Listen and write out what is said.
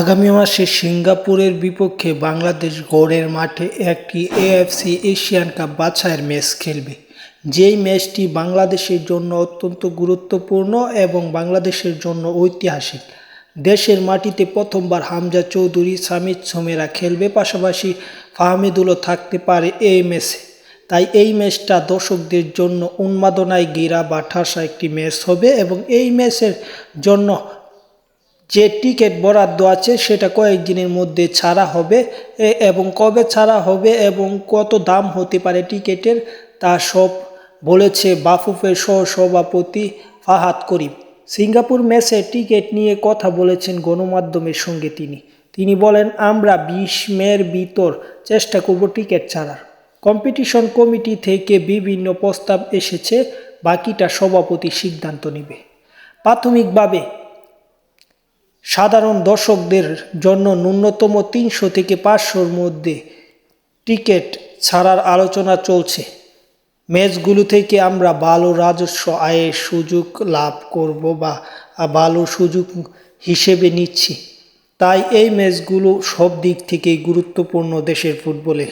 আগামী মাসে সিঙ্গাপুরের বিপক্ষে বাংলাদেশ গড়ের মাঠে একটি এএফসি এশিয়ান কাপ বাছাইয়ের ম্যাচ খেলবে। যেই ম্যাচটি বাংলাদেশের জন্য অত্যন্ত গুরুত্বপূর্ণ এবং বাংলাদেশের জন্য ঐতিহাসিক। দেশের মাটিতে প্রথমবার হামজা চৌধুরী, সামিদ সোমেরা খেলবে, পাশাপাশি ফাহমিদুলও থাকতে পারে এই ম্যাচে। তাই এই ম্যাচটা দর্শকদের জন্য উন্মাদনায় ঘেরা বা ঠাসা একটি ম্যাচ হবে এবং এই ম্যাচের জন্য যে টিকিট বরাদ্দ আছে সেটা কয়েকদিনের মধ্যে ছাড়া হবে এবং কবে ছাড়া হবে এবং কত দাম হতে পারে টিকিটের তা সব বলেছে বাফুফের সহসভাপতি ফাহাদ করিম। সিঙ্গাপুর ম্যাচে টিকিট নিয়ে কথা বলেছেন গণমাধ্যমের সঙ্গে তিনি বলেন, আমরা 20 মের ভিতর চেষ্টা করব টিকিট ছাড়ার। কম্পিটিশন কমিটি থেকে বিভিন্ন প্রস্তাব এসেছে, বাকিটা সভাপতি সিদ্ধান্ত নেবে। প্রাথমিকভাবে সাধারণ দর্শকদের জন্য ন্যূনতম 300 থেকে 500-র মধ্যে টিকিট ছাড়ার আলোচনা চলছে। ম্যাচগুলো থেকে আমরা ভালো রাজস্ব আয়ের সুযোগ লাভ করব বা ভালো সুযোগ হিসেবে নিচ্ছি। তাই এই ম্যাচগুলো সব দিক থেকেই গুরুত্বপূর্ণ দেশের ফুটবলে।